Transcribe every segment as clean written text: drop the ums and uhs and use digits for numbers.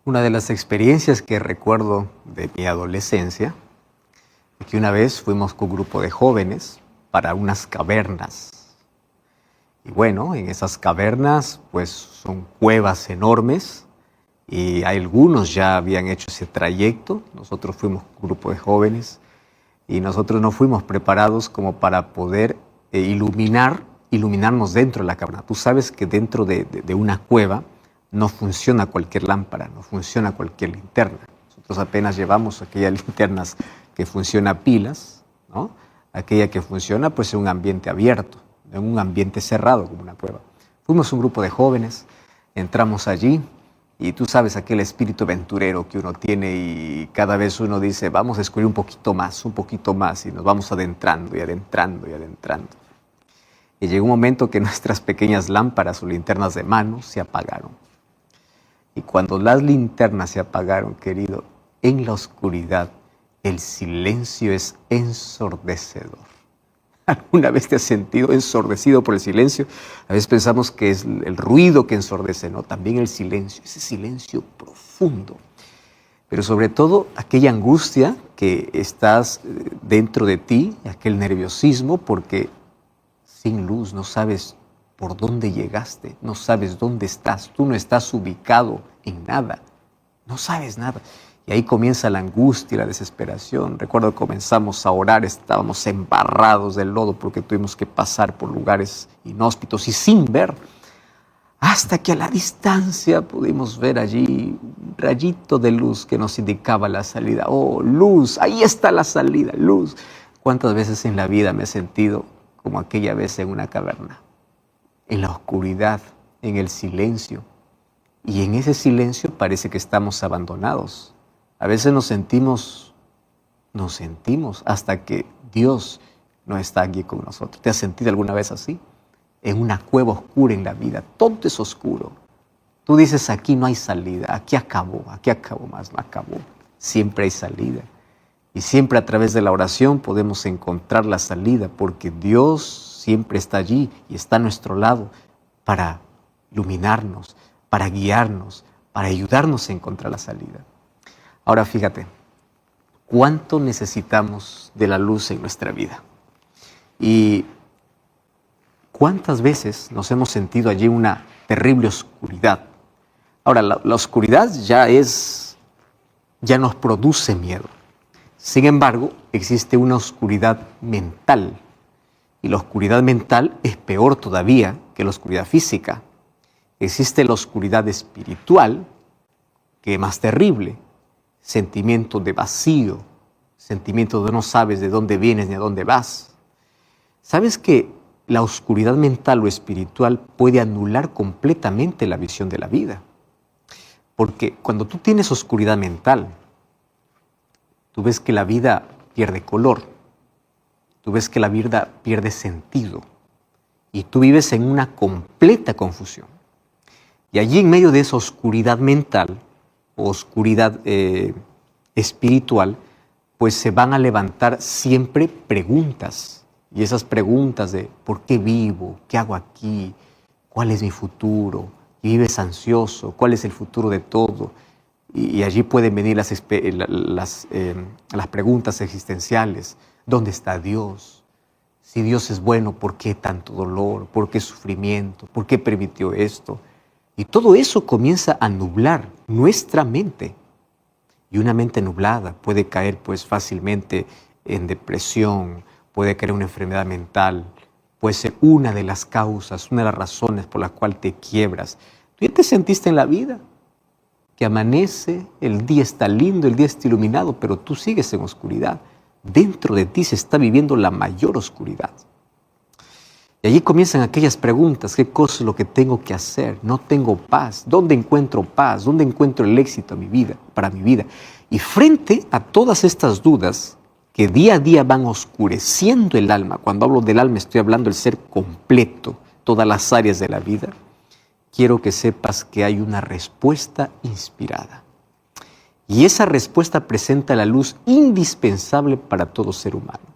Una de las experiencias que recuerdo de mi adolescencia es que una vez fuimos con un grupo de jóvenes para unas cavernas. Y bueno, en esas cavernas pues son cuevas enormes y algunos ya habían hecho ese trayecto. Nosotros fuimos un grupo de jóvenes y nosotros no fuimos preparados como para poder iluminarnos dentro de la caverna. Tú sabes que dentro de una cueva no funciona cualquier lámpara, no funciona cualquier linterna. Nosotros apenas llevamos aquellas linternas que funcionan a pilas, ¿no? Aquella que funciona pues en un ambiente abierto, en un ambiente cerrado como una cueva. Fuimos un grupo de jóvenes, entramos allí y tú sabes aquel espíritu aventurero que uno tiene y cada vez uno dice vamos a descubrir un poquito más y nos vamos adentrando y adentrando y adentrando. Y llegó un momento que nuestras pequeñas lámparas o linternas de mano se apagaron. Y cuando las linternas se apagaron, querido, en la oscuridad, el silencio es ensordecedor. ¿Alguna vez te has sentido ensordecido por el silencio? A veces pensamos que es el ruido que ensordece, no, también el silencio, ese silencio profundo. Pero sobre todo aquella angustia que estás dentro de ti, aquel nerviosismo, porque sin luz no sabes por dónde llegaste, no sabes dónde estás, tú no estás ubicado en nada, no sabes nada. Y ahí comienza la angustia y la desesperación. Recuerdo que comenzamos a orar, estábamos embarrados del lodo porque tuvimos que pasar por lugares inhóspitos y sin ver, hasta que a la distancia pudimos ver allí un rayito de luz que nos indicaba la salida. ¡Oh, luz! Ahí está la salida, luz. ¿Cuántas veces en la vida me he sentido como aquella vez en una caverna? En la oscuridad, en el silencio. Y en ese silencio parece que estamos abandonados. A veces nos sentimos hasta que Dios no está aquí con nosotros. ¿Te has sentido alguna vez así? En una cueva oscura en la vida, todo es oscuro. Tú dices, aquí no hay salida, aquí acabó más, no acabó. Siempre hay salida. Y siempre a través de la oración podemos encontrar la salida, porque Dios siempre está allí y está a nuestro lado para iluminarnos, para guiarnos, para ayudarnos a encontrar la salida. Ahora fíjate, ¿cuánto necesitamos de la luz en nuestra vida? Y ¿cuántas veces nos hemos sentido allí una terrible oscuridad? Ahora, la oscuridad ya nos produce miedo. Sin embargo, existe una oscuridad mental. Y la oscuridad mental es peor todavía que la oscuridad física. Existe la oscuridad espiritual, que es más terrible. Sentimiento de vacío, sentimiento de no sabes de dónde vienes ni a dónde vas. ¿Sabes que la oscuridad mental o espiritual puede anular completamente la visión de la vida? Porque cuando tú tienes oscuridad mental, tú ves que la vida pierde color, tú ves que la vida pierde sentido y tú vives en una completa confusión. Y allí en medio de esa oscuridad mental, oscuridad espiritual, pues se van a levantar siempre preguntas. Y esas preguntas de ¿por qué vivo? ¿Qué hago aquí? ¿Cuál es mi futuro? Y vives ansioso, ¿cuál es el futuro de todo? Y allí pueden venir las preguntas existenciales. ¿Dónde está Dios? Si Dios es bueno, ¿por qué tanto dolor? ¿Por qué sufrimiento? ¿Por qué permitió esto? Y todo eso comienza a nublar nuestra mente. Y una mente nublada puede caer pues fácilmente en depresión, puede caer en una enfermedad mental, puede ser una de las causas, una de las razones por las cuales te quiebras. ¿Tú ya te sentiste en la vida? Que amanece, el día está lindo, el día está iluminado, pero tú sigues en oscuridad. Dentro de ti se está viviendo la mayor oscuridad. Y allí comienzan aquellas preguntas, ¿qué cosa es lo que tengo que hacer? No tengo paz. ¿Dónde encuentro paz? ¿Dónde encuentro el éxito para mi vida? Y frente a todas estas dudas que día a día van oscureciendo el alma, cuando hablo del alma estoy hablando del ser completo, todas las áreas de la vida, quiero que sepas que hay una respuesta inspirada. Y esa respuesta presenta la luz indispensable para todo ser humano.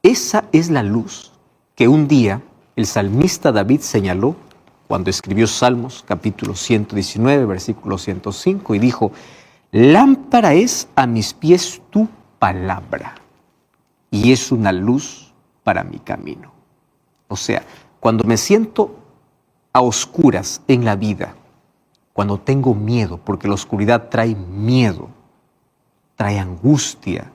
Esa es la luz que un día el salmista David señaló cuando escribió Salmos, capítulo 119, versículo 105, y dijo: lámpara es a mis pies tu palabra, y es una luz para mi camino. O sea, cuando me siento a oscuras en la vida, cuando tengo miedo, porque la oscuridad trae miedo, trae angustia,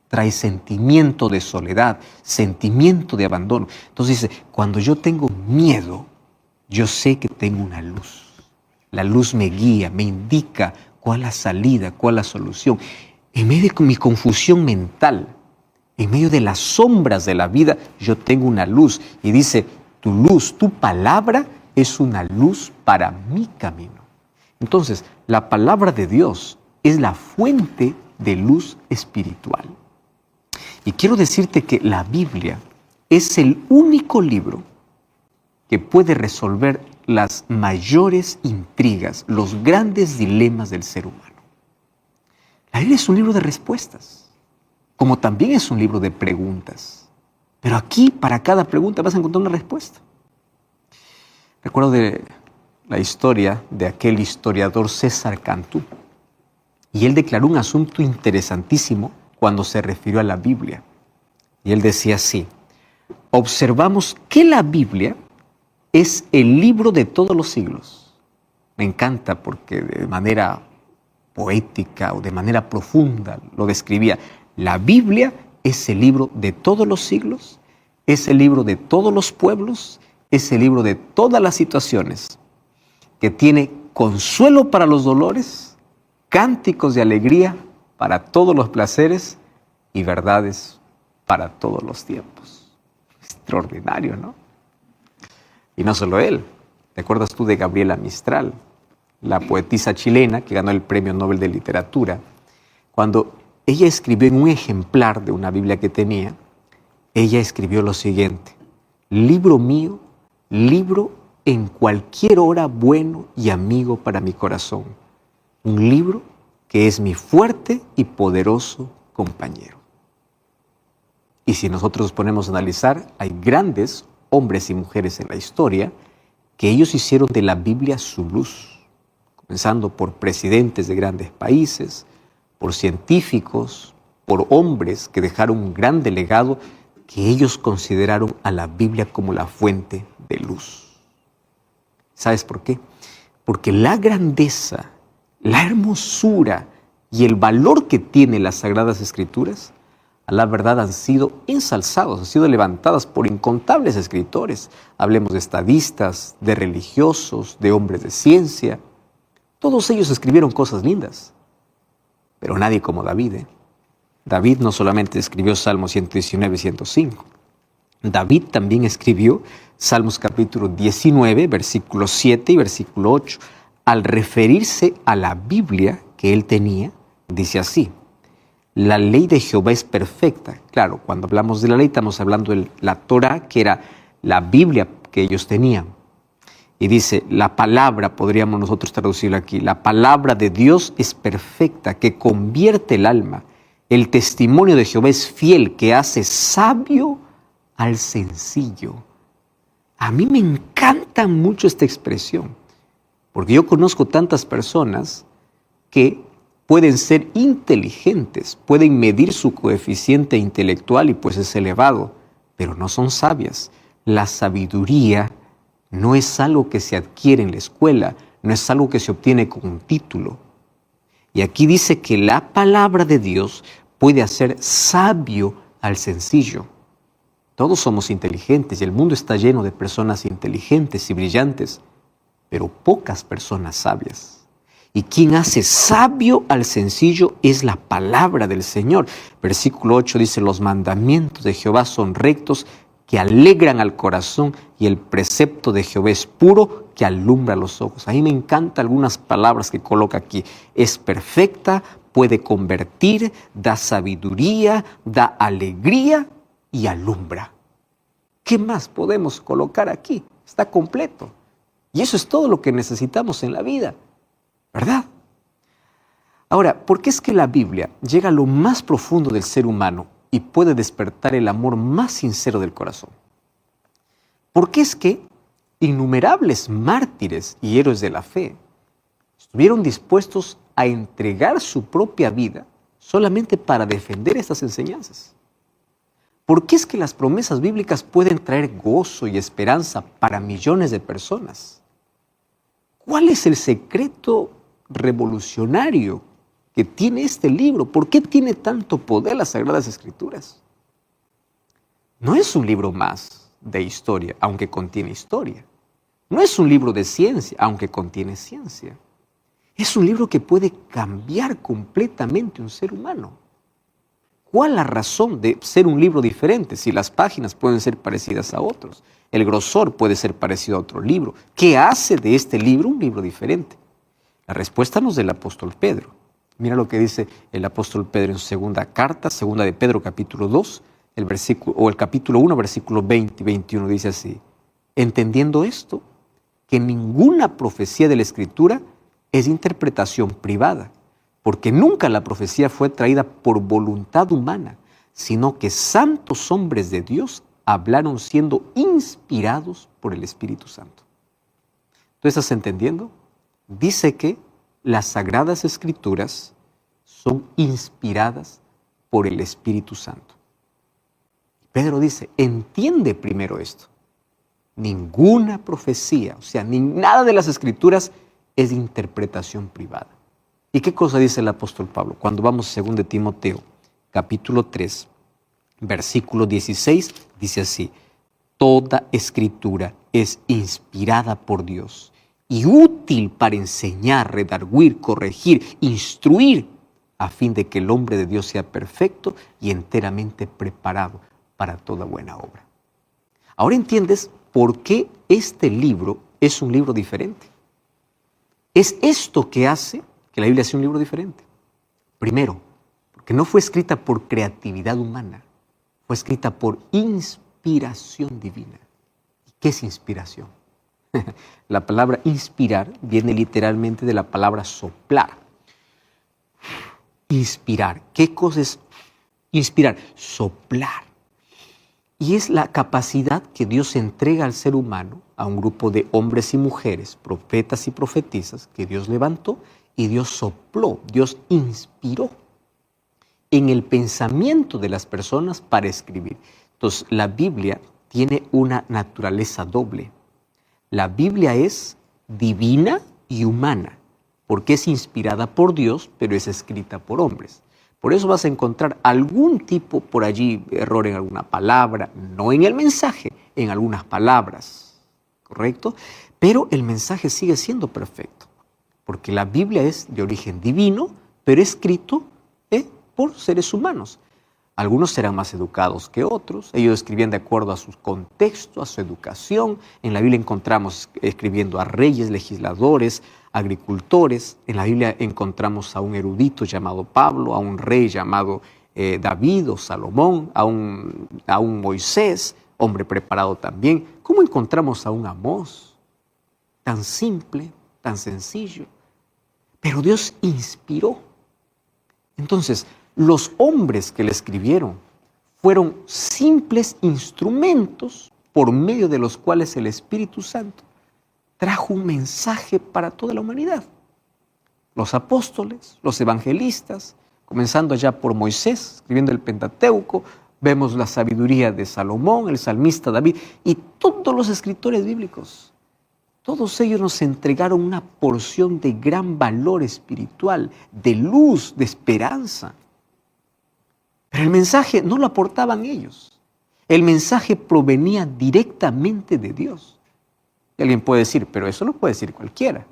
trae sentimiento de soledad, sentimiento de abandono. Entonces dice, cuando yo tengo miedo, yo sé que tengo una luz. La luz me guía, me indica cuál es la salida, cuál es la solución. En medio de mi confusión mental, en medio de las sombras de la vida, yo tengo una luz. Y dice, tu luz, tu palabra es una luz para mi camino. Entonces, la palabra de Dios es la fuente de luz espiritual. Y quiero decirte que la Biblia es el único libro que puede resolver las mayores intrigas, los grandes dilemas del ser humano. La Biblia es un libro de respuestas, como también es un libro de preguntas. Pero aquí, para cada pregunta, vas a encontrar una respuesta. Recuerdo de la historia de aquel historiador César Cantú. Y él declaró un asunto interesantísimo cuando se refirió a la Biblia. Y él decía así: observamos que la Biblia es el libro de todos los siglos. Me encanta porque de manera poética o de manera profunda lo describía. La Biblia es el libro de todos los siglos, es el libro de todos los pueblos, es el libro de todas las situaciones, que tiene consuelo para los dolores, cánticos de alegría para todos los placeres y verdades para todos los tiempos. Extraordinario, ¿no? Y no solo él. ¿Te acuerdas tú de Gabriela Mistral, la poetisa chilena que ganó el Premio Nobel de Literatura? Cuando ella escribió en un ejemplar de una Biblia que tenía, ella escribió lo siguiente: libro mío, libro en cualquier hora bueno y amigo para mi corazón. Un libro que es mi fuerte y poderoso compañero. Y si nosotros nos ponemos a analizar, hay grandes hombres y mujeres en la historia que ellos hicieron de la Biblia su luz, comenzando por presidentes de grandes países, por científicos, por hombres que dejaron un gran legado, que ellos consideraron a la Biblia como la fuente de luz. ¿Sabes por qué? Porque la grandeza, la hermosura y el valor que tienen las Sagradas Escrituras, a la verdad han sido ensalzados, han sido levantadas por incontables escritores. Hablemos de estadistas, de religiosos, de hombres de ciencia. Todos ellos escribieron cosas lindas, pero nadie como David, ¿eh? David no solamente escribió Salmos 119 y 105. David también escribió Salmos capítulo 19, versículo 7 y versículo 8. Al referirse a la Biblia que él tenía, dice así: la ley de Jehová es perfecta. Claro, cuando hablamos de la ley estamos hablando de la Torá, que era la Biblia que ellos tenían. Y dice, la palabra, podríamos nosotros traducirlo aquí, la palabra de Dios es perfecta, que convierte el alma. El testimonio de Jehová es fiel, que hace sabio al sencillo. A mí me encanta mucho esta expresión, porque yo conozco tantas personas que pueden ser inteligentes, pueden medir su coeficiente intelectual y pues es elevado, pero no son sabias. La sabiduría no es algo que se adquiere en la escuela, no es algo que se obtiene con un título. Y aquí dice que la palabra de Dios puede hacer sabio al sencillo. Todos somos inteligentes y el mundo está lleno de personas inteligentes y brillantes, pero pocas personas sabias. Y quien hace sabio al sencillo es la palabra del Señor. Versículo 8 dice, los mandamientos de Jehová son rectos, que alegran al corazón, y el precepto de Jehová es puro, que alumbra los ojos. A mí me encantan algunas palabras que coloca aquí. Es perfecta, puede convertir, da sabiduría, da alegría y alumbra. ¿Qué más podemos colocar aquí? Está completo. Y eso es todo lo que necesitamos en la vida, ¿verdad? Ahora, ¿por qué es que la Biblia llega a lo más profundo del ser humano y puede despertar el amor más sincero del corazón? ¿Por qué es que innumerables mártires y héroes de la fe estuvieron dispuestos a entregar su propia vida solamente para defender estas enseñanzas. ¿Por qué es que las promesas bíblicas pueden traer gozo y esperanza para millones de personas? ¿Cuál es el secreto revolucionario que tiene este libro? ¿Por qué tiene tanto poder las Sagradas Escrituras? No es un libro más de historia, aunque contiene historia. No es un libro de ciencia, aunque contiene ciencia. Es un libro que puede cambiar completamente un ser humano. ¿Cuál es la razón de ser un libro diferente si las páginas pueden ser parecidas a otros? El grosor puede ser parecido a otro libro. ¿Qué hace de este libro un libro diferente? La respuesta nos da el apóstol Pedro. Mira lo que dice el apóstol Pedro en su segunda carta, segunda de Pedro capítulo 2, el capítulo 1, versículo 20 y 21, dice así: entendiendo esto, que ninguna profecía de la Escritura es interpretación privada, porque nunca la profecía fue traída por voluntad humana, sino que santos hombres de Dios hablaron siendo inspirados por el Espíritu Santo. ¿Tú estás entendiendo? Dice que las Sagradas Escrituras son inspiradas por el Espíritu Santo. Pedro dice, entiende primero esto. Ninguna profecía, o sea, nada de las Escrituras es de interpretación privada. ¿Y qué cosa dice el apóstol Pablo? Cuando vamos a 2 Timoteo, capítulo 3, versículo 16, dice así: toda Escritura es inspirada por Dios y útil para enseñar, redarguir, corregir, instruir, a fin de que el hombre de Dios sea perfecto y enteramente preparado para toda buena obra. Ahora entiendes por qué este libro es un libro diferente. Es esto que hace que la Biblia sea un libro diferente. Primero, porque no fue escrita por creatividad humana, fue escrita por inspiración divina. ¿Qué es inspiración? La palabra inspirar viene literalmente de la palabra soplar. Inspirar. ¿Qué cosa es inspirar? Soplar. Y es la capacidad que Dios entrega al ser humano, a un grupo de hombres y mujeres, profetas y profetisas, que Dios levantó y Dios sopló, Dios inspiró en el pensamiento de las personas para escribir. Entonces, la Biblia tiene una naturaleza doble. La Biblia es divina y humana, porque es inspirada por Dios, pero es escrita por hombres. Por eso vas a encontrar algún tipo por allí, error en alguna palabra, no en el mensaje, en algunas palabras, ¿correcto? Pero el mensaje sigue siendo perfecto, porque la Biblia es de origen divino, pero escrito por seres humanos. Algunos serán más educados que otros, ellos escribían de acuerdo a su contexto, a su educación. En la Biblia encontramos escribiendo a reyes, legisladores, agricultores. En la Biblia encontramos a un erudito llamado Pablo, a un rey llamado David o Salomón, a un Moisés, hombre preparado también. ¿Cómo encontramos a un Amós? Tan simple, tan sencillo. Pero Dios inspiró. Entonces, los hombres que le escribieron fueron simples instrumentos por medio de los cuales el Espíritu Santo trajo un mensaje para toda la humanidad. Los apóstoles, los evangelistas, comenzando allá por Moisés, escribiendo el Pentateuco, vemos la sabiduría de Salomón, el salmista David y todos los escritores bíblicos. Todos ellos nos entregaron una porción de gran valor espiritual, de luz, de esperanza. Pero el mensaje no lo aportaban ellos. El mensaje provenía directamente de Dios. Y alguien puede decir, pero eso lo puede decir cualquiera.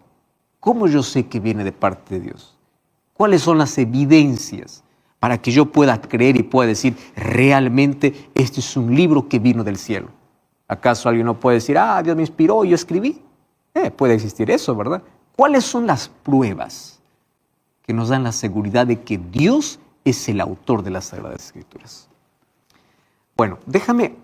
¿Cómo yo sé que viene de parte de Dios? ¿Cuáles son las evidencias para que yo pueda creer y pueda decir, realmente este es un libro que vino del cielo? ¿Acaso alguien no puede decir, Dios me inspiró y yo escribí? Puede existir eso, ¿verdad? ¿Cuáles son las pruebas que nos dan la seguridad de que Dios es el autor de las Sagradas Escrituras? Bueno, déjame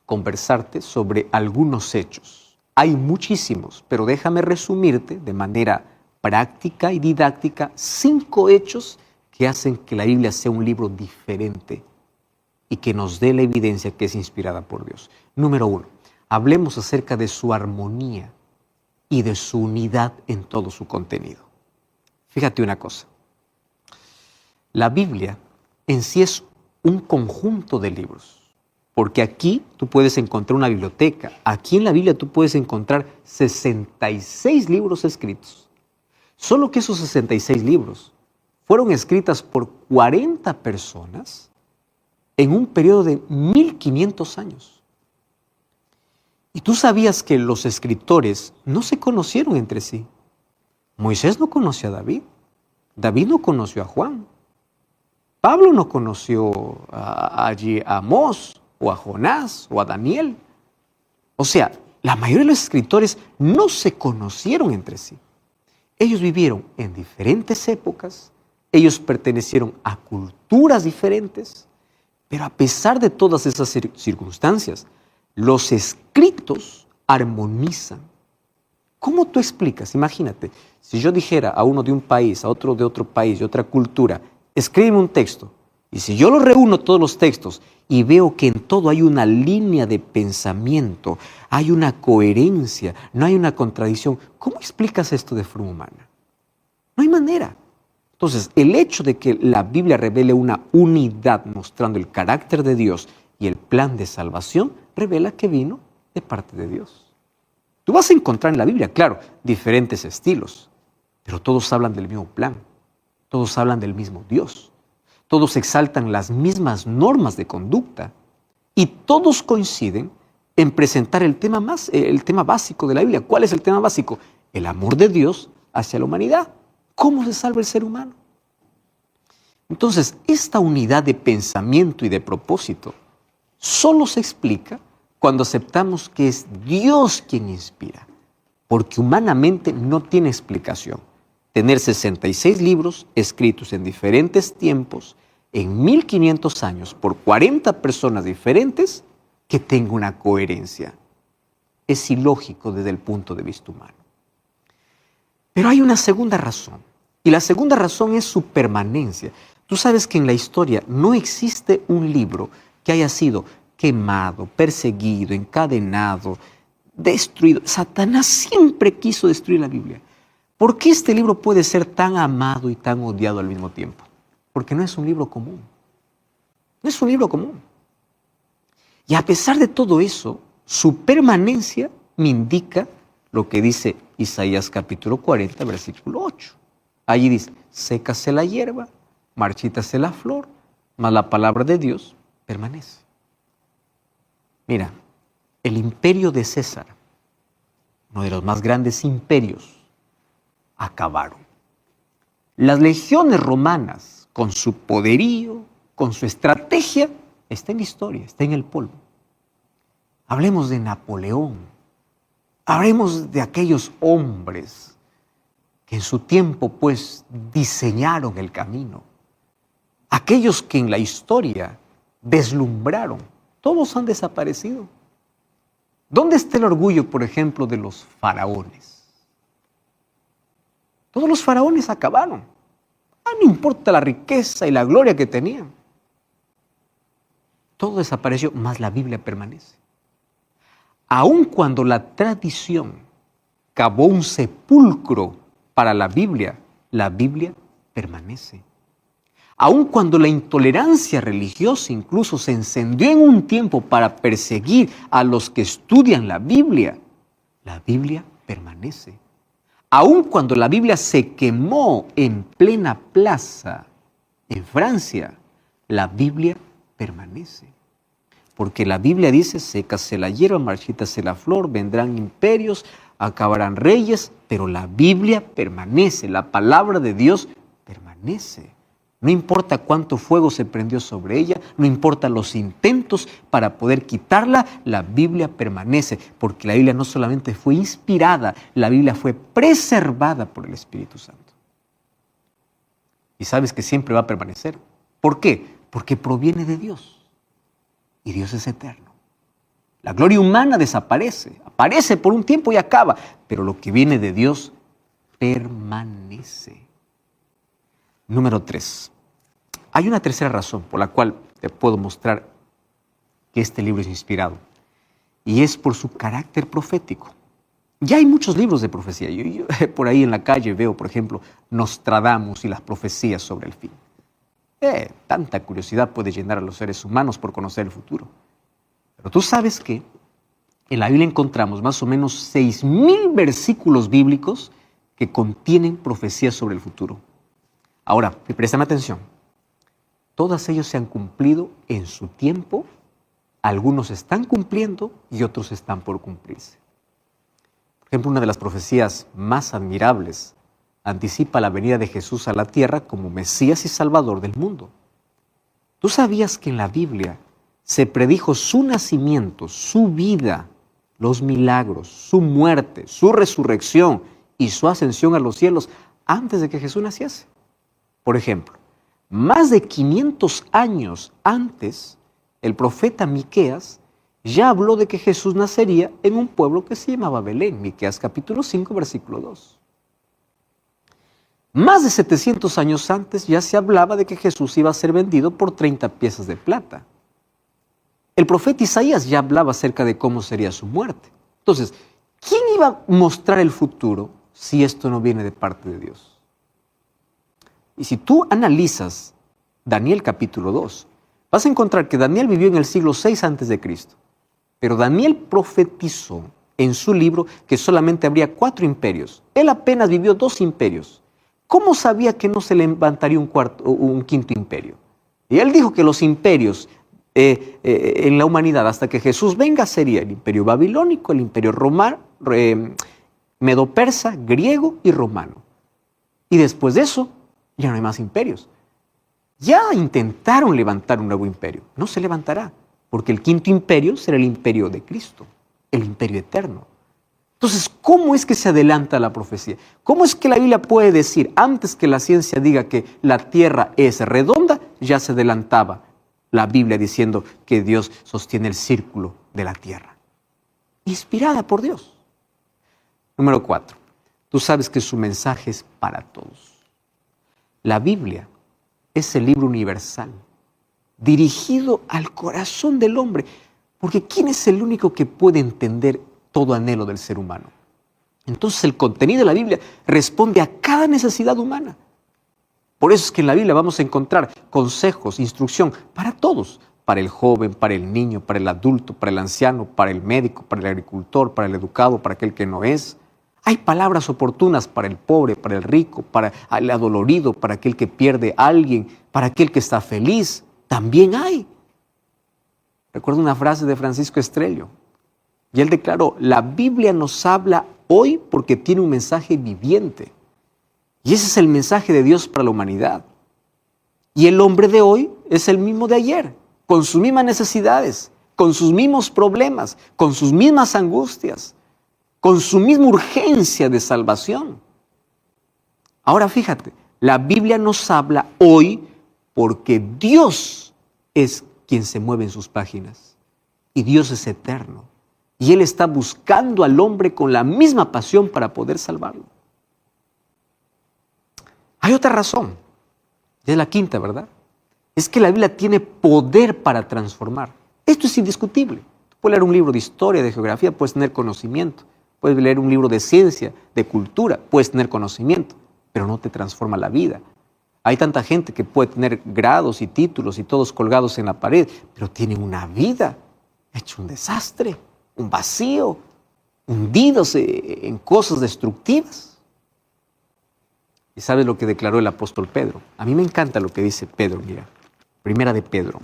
conversarte sobre algunos hechos. Hay muchísimos, pero déjame resumirte de manera práctica y didáctica 5 hechos que hacen que la Biblia sea un libro diferente y que nos dé la evidencia que es inspirada por Dios. Número 1, hablemos acerca de su armonía y de su unidad en todo su contenido. Fíjate una cosa. La Biblia en sí es un conjunto de libros, porque aquí tú puedes encontrar una biblioteca. Aquí en la Biblia tú puedes encontrar 66 libros escritos. Solo que esos 66 libros fueron escritas por 40 personas en un periodo de 1500 años. Y tú sabías que los escritores no se conocieron entre sí. Moisés no conoció a David. David no conoció a Juan. Pablo no conoció allí a Amós o a Jonás o a Daniel. O sea, la mayoría de los escritores no se conocieron entre sí. Ellos vivieron en diferentes épocas, ellos pertenecieron a culturas diferentes, pero a pesar de todas esas circunstancias, los escritos armonizan. ¿Cómo tú explicas? Imagínate, si yo dijera a uno de un país, a otro de otro país, de otra cultura, escríbeme un texto, y si yo lo reúno todos los textos y veo que en todo hay una línea de pensamiento, hay una coherencia, no hay una contradicción, ¿cómo explicas esto de forma humana? No hay manera. Entonces, el hecho de que la Biblia revele una unidad mostrando el carácter de Dios y el plan de salvación, revela que vino de parte de Dios. Tú vas a encontrar en la Biblia, claro, diferentes estilos, pero todos hablan del mismo plan, todos hablan del mismo Dios, todos exaltan las mismas normas de conducta y todos coinciden en presentar el tema básico de la Biblia. ¿Cuál es el tema básico? El amor de Dios hacia la humanidad. ¿Cómo se salva el ser humano? Entonces, esta unidad de pensamiento y de propósito solo se explica cuando aceptamos que es Dios quien inspira, porque humanamente no tiene explicación tener 66 libros escritos en diferentes tiempos, en 1500 años, por 40 personas diferentes, que tenga una coherencia. Es ilógico desde el punto de vista humano. Pero hay una segunda razón, y la segunda razón es su permanencia. Tú sabes que en la historia no existe un libro que haya sido quemado, perseguido, encadenado, destruido. Satanás siempre quiso destruir la Biblia. ¿Por qué este libro puede ser tan amado y tan odiado al mismo tiempo? Porque no es un libro común. No es un libro común. Y a pesar de todo eso, su permanencia me indica lo que dice Isaías capítulo 40, versículo 8. Allí dice, sécase la hierba, marchítase la flor, mas la palabra de Dios permanece. Mira, el imperio de César, uno de los más grandes imperios, acabaron. Las legiones romanas, con su poderío, con su estrategia, está en la historia, está en el polvo. Hablemos de Napoleón, hablemos de aquellos hombres que en su tiempo pues diseñaron el camino, aquellos que en la historia deslumbraron, todos han desaparecido. ¿Dónde está el orgullo, por ejemplo, de los faraones? Todos los faraones acabaron. No importa la riqueza y la gloria que tenían. Todo desapareció, mas la Biblia permanece. Aun cuando la tradición cavó un sepulcro para la Biblia permanece. Aun cuando la intolerancia religiosa incluso se encendió en un tiempo para perseguir a los que estudian la Biblia permanece. Aun cuando la Biblia se quemó en plena plaza en Francia, la Biblia permanece. Porque la Biblia dice, sécase la hierba, marchítase la flor, vendrán imperios, acabarán reyes, pero la Biblia permanece, la palabra de Dios permanece. No importa cuánto fuego se prendió sobre ella, no importa los intentos para poder quitarla, la Biblia permanece, porque la Biblia no solamente fue inspirada, la Biblia fue preservada por el Espíritu Santo. Y sabes que siempre va a permanecer. ¿Por qué? Porque proviene de Dios. Y Dios es eterno. La gloria humana desaparece, aparece por un tiempo y acaba, pero lo que viene de Dios permanece. Número 3. Hay una tercera razón por la cual te puedo mostrar que este libro es inspirado. y es por su carácter profético. Ya hay muchos libros de profecía. Yo por ahí en la calle veo, por ejemplo, Nostradamus y las profecías sobre el fin. Tanta curiosidad puede llenar a los seres humanos por conocer el futuro. Pero tú sabes que en la Biblia encontramos más o menos 6,000 versículos bíblicos que contienen profecías sobre el futuro. Ahora, préstame atención. Todos ellos se han cumplido en su tiempo, algunos están cumpliendo y otros están por cumplirse. Por ejemplo, una de las profecías más admirables anticipa la venida de Jesús a la tierra como Mesías y Salvador del mundo. ¿Tú sabías que en la Biblia se predijo su nacimiento, su vida, los milagros, su muerte, su resurrección y su ascensión a los cielos antes de que Jesús naciese? Por ejemplo, más de 500 años antes, el profeta Miqueas ya habló de que Jesús nacería en un pueblo que se llamaba Belén, Miqueas capítulo 5, versículo 2. Más de 700 años antes ya se hablaba de que Jesús iba a ser vendido por 30 piezas de plata. El profeta Isaías ya hablaba acerca de cómo sería su muerte. Entonces, ¿quién iba a mostrar el futuro si esto no viene de parte de Dios? Y si tú analizas Daniel capítulo 2, vas a encontrar que Daniel vivió en el siglo 6 a.C., pero Daniel profetizó en su libro que solamente habría 4 imperios. Él apenas vivió 2 imperios. ¿Cómo sabía que no se levantaría un quinto imperio? Y él dijo que los imperios en la humanidad hasta que Jesús venga sería el imperio babilónico, el imperio romano, medo-persa, griego y romano. Y después de eso ya no hay más imperios. Ya intentaron levantar un nuevo imperio, no se levantará, porque el quinto imperio será el imperio de Cristo, el imperio eterno. Entonces, ¿cómo es que se adelanta la profecía? ¿Cómo es que la Biblia puede decir, antes que la ciencia diga que la tierra es redonda, ya se adelantaba la Biblia diciendo que Dios sostiene el círculo de la tierra? Inspirada por Dios. Número 4. Tú sabes que su mensaje es para todos. La Biblia es el libro universal, dirigido al corazón del hombre, porque ¿quién es el único que puede entender todo anhelo del ser humano? Entonces el contenido de la Biblia responde a cada necesidad humana. Por eso es que en la Biblia vamos a encontrar consejos, instrucción para todos, para el joven, para el niño, para el adulto, para el anciano, para el médico, para el agricultor, para el educado, para aquel que no es. Hay palabras oportunas para el pobre, para el rico, para el adolorido, para aquel que pierde a alguien, para aquel que está feliz. También hay. Recuerdo una frase de Francisco Estrello. Y él declaró, la Biblia nos habla hoy porque tiene un mensaje viviente. Y ese es el mensaje de Dios para la humanidad. Y el hombre de hoy es el mismo de ayer, con sus mismas necesidades, con sus mismos problemas, con sus mismas angustias, con su misma urgencia de salvación. Ahora fíjate, la Biblia nos habla hoy porque Dios es quien se mueve en sus páginas. Y Dios es eterno. Y Él está buscando al hombre con la misma pasión para poder salvarlo. Hay otra razón, y es la quinta, ¿verdad? Es que la Biblia tiene poder para transformar. Esto es indiscutible. Tú puedes leer un libro de historia, de geografía, puedes tener conocimiento. Puedes leer un libro de ciencia, de cultura, puedes tener conocimiento, pero no te transforma la vida. Hay tanta gente que puede tener grados y títulos y todos colgados en la pared, pero tienen una vida hecha un desastre, un vacío, hundidos en cosas destructivas. ¿Y sabes lo que declaró el apóstol Pedro? A mí me encanta lo que dice Pedro, mira. Primera de Pedro,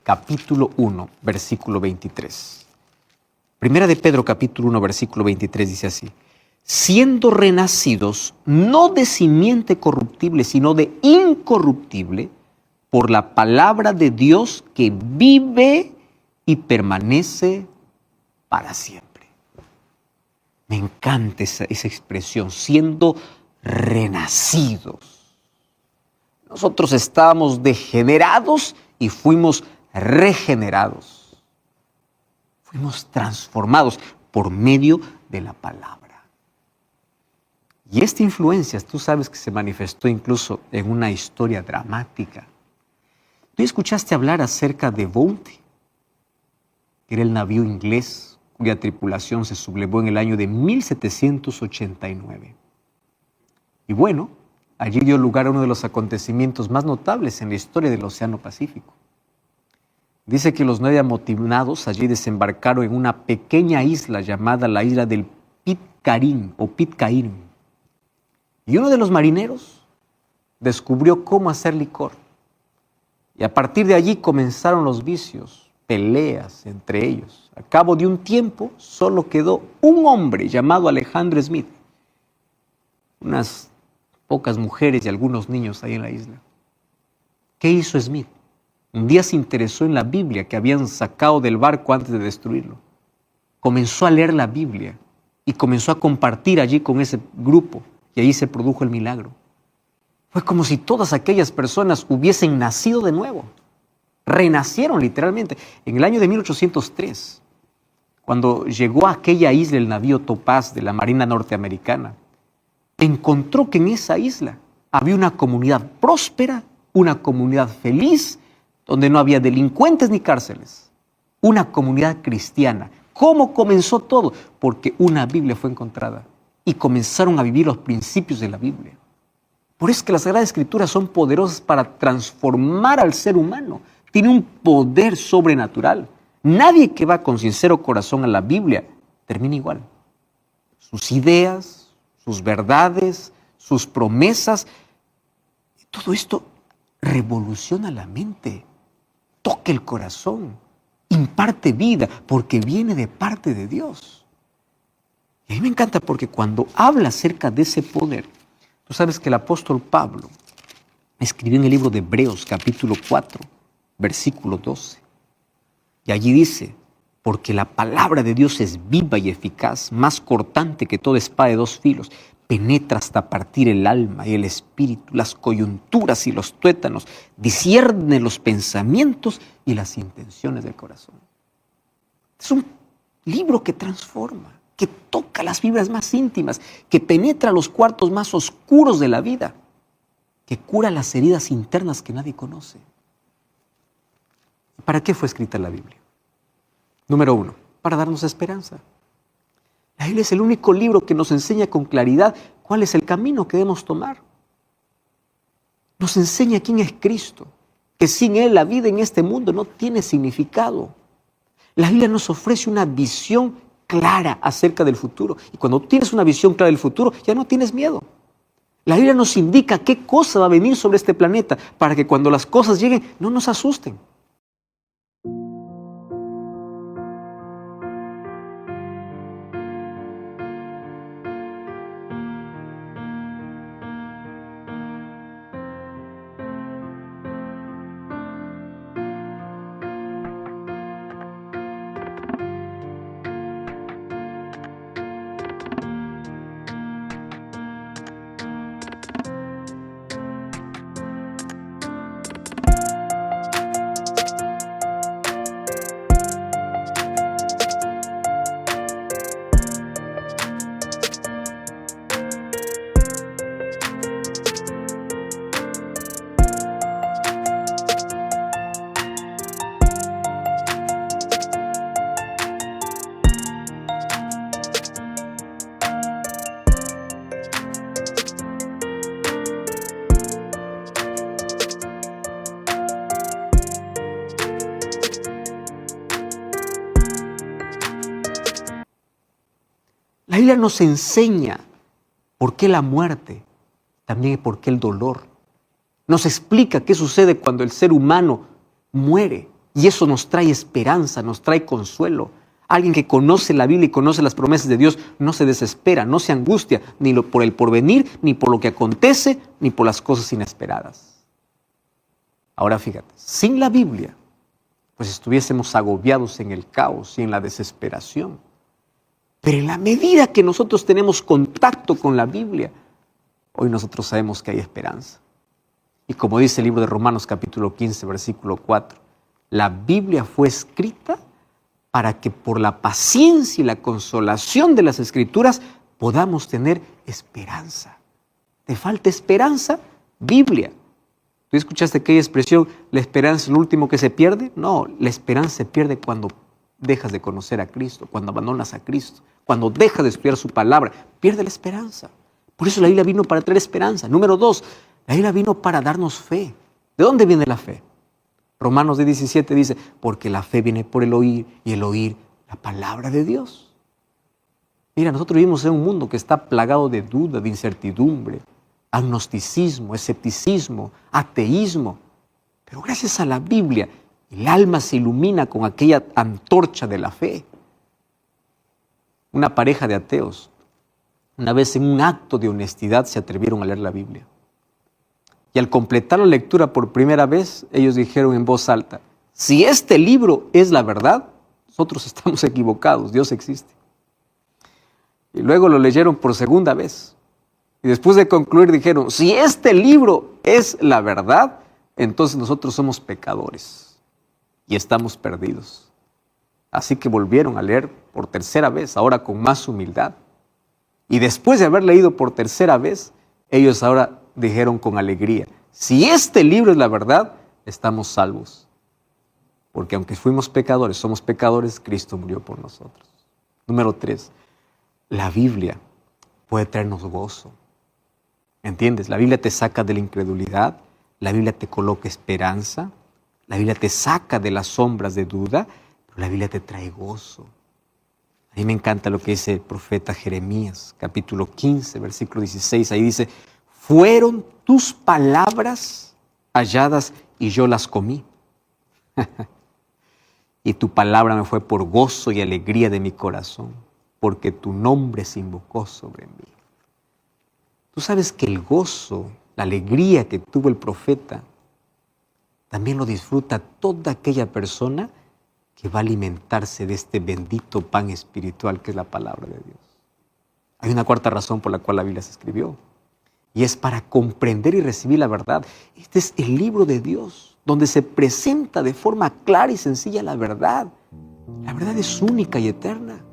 capítulo 1, versículo 23. Primera de Pedro, capítulo 1, versículo 23 dice así. Siendo renacidos, no de simiente corruptible, sino de incorruptible, por la palabra de Dios que vive y permanece para siempre. Me encanta esa expresión, siendo renacidos. Nosotros estábamos degenerados y fuimos regenerados. Fuimos transformados por medio de la palabra. Y esta influencia, tú sabes que se manifestó incluso en una historia dramática. ¿Tú escuchaste hablar acerca de Voltaire? que era el navío inglés cuya tripulación se sublevó en el año de 1789. Y bueno, allí dio lugar a uno de los acontecimientos más notables en la historia del Océano Pacífico. Dice que los 9 amotinados allí desembarcaron en una pequeña isla llamada la isla del Pitcairn o Pitcairn. Y uno de los marineros descubrió cómo hacer licor. Y a partir de allí comenzaron los vicios, peleas entre ellos. A cabo de un tiempo solo quedó un hombre llamado Alejandro Smith. Unas pocas mujeres y algunos niños ahí en la isla. ¿Qué hizo Smith? Un día se interesó en la Biblia que habían sacado del barco antes de destruirlo. Comenzó a leer la Biblia y comenzó a compartir allí con ese grupo y allí se produjo el milagro. Fue como si todas aquellas personas hubiesen nacido de nuevo. Renacieron literalmente. En el año de 1803, cuando llegó a aquella isla el navío Topaz de la Marina norteamericana, encontró que en esa isla había una comunidad próspera, una comunidad feliz, donde no había delincuentes ni cárceles. Una comunidad cristiana. ¿Cómo comenzó todo? Porque una Biblia fue encontrada y comenzaron a vivir los principios de la Biblia. Por eso es que las Sagradas Escrituras son poderosas para transformar al ser humano. Tiene un poder sobrenatural. Nadie que va con sincero corazón a la Biblia termina igual. Sus ideas, sus verdades, sus promesas, todo esto revoluciona la mente, toca el corazón, imparte vida, porque viene de parte de Dios. Y a mí me encanta porque cuando habla acerca de ese poder, tú sabes que el apóstol Pablo escribió en el libro de Hebreos, capítulo 4, versículo 12. Y allí dice, porque la palabra de Dios es viva y eficaz, más cortante que toda espada de 2 filos, penetra hasta partir el alma y el espíritu, las coyunturas y los tuétanos, discierne los pensamientos y las intenciones del corazón. Es un libro que transforma, que toca las fibras más íntimas, que penetra los cuartos más oscuros de la vida, que cura las heridas internas que nadie conoce. ¿Para qué fue escrita la Biblia? Número 1, para darnos esperanza. La Biblia es el único libro que nos enseña con claridad cuál es el camino que debemos tomar. Nos enseña quién es Cristo, que sin Él la vida en este mundo no tiene significado. La Biblia nos ofrece una visión clara acerca del futuro. Y cuando tienes una visión clara del futuro, ya no tienes miedo. La Biblia nos indica qué cosa va a venir sobre este planeta para que cuando las cosas lleguen no nos asusten. La Biblia nos enseña por qué la muerte, también por qué el dolor. Nos explica qué sucede cuando el ser humano muere y eso nos trae esperanza, nos trae consuelo. Alguien que conoce la Biblia y conoce las promesas de Dios no se desespera, no se angustia, ni por el porvenir, ni por lo que acontece, ni por las cosas inesperadas. Ahora fíjate, sin la Biblia, pues estuviésemos agobiados en el caos y en la desesperación. Pero en la medida que nosotros tenemos contacto con la Biblia, hoy nosotros sabemos que hay esperanza. Y como dice el libro de Romanos capítulo 15, versículo 4, la Biblia fue escrita para que por la paciencia y la consolación de las Escrituras podamos tener esperanza. ¿Te falta esperanza? Biblia. ¿Tú escuchaste aquella expresión, la esperanza es lo último que se pierde? No, la esperanza se pierde cuando dejas de conocer a Cristo, cuando abandonas a Cristo, cuando dejas de estudiar su palabra, pierde la esperanza. Por eso la Biblia vino para traer esperanza. Número 2, la Biblia vino para darnos fe. ¿De dónde viene la fe? Romanos 17 dice, porque la fe viene por el oír y el oír la palabra de Dios. Mira, nosotros vivimos en un mundo que está plagado de duda, de incertidumbre, agnosticismo, escepticismo, ateísmo. Pero gracias a la Biblia, el alma se ilumina con aquella antorcha de la fe. Una pareja de ateos, una vez en un acto de honestidad se atrevieron a leer la Biblia. Y al completar la lectura por primera vez, ellos dijeron en voz alta, si este libro es la verdad, nosotros estamos equivocados, Dios existe. Y luego lo leyeron por segunda vez. Y después de concluir dijeron, si este libro es la verdad, entonces nosotros somos pecadores y estamos perdidos. Así que volvieron a leer por tercera vez, ahora con más humildad. Y después de haber leído por tercera vez, ellos ahora dijeron con alegría, si este libro es la verdad, estamos salvos. Porque aunque fuimos pecadores, somos pecadores, Cristo murió por nosotros. Número 3, la Biblia puede traernos gozo. ¿Entiendes? La Biblia te saca de la incredulidad, la Biblia te coloca esperanza, la Biblia te saca de las sombras de duda, pero la Biblia te trae gozo. A mí me encanta lo que dice el profeta Jeremías, capítulo 15, versículo 16. Ahí dice, fueron tus palabras halladas y yo las comí. Y tu palabra me fue por gozo y alegría de mi corazón, porque tu nombre se invocó sobre mí. Tú sabes que el gozo, la alegría que tuvo el profeta, también lo disfruta toda aquella persona que va a alimentarse de este bendito pan espiritual que es la palabra de Dios. Hay una cuarta razón por la cual la Biblia se escribió, y es para comprender y recibir la verdad. Este es el libro de Dios, donde se presenta de forma clara y sencilla la verdad. La verdad es única y eterna.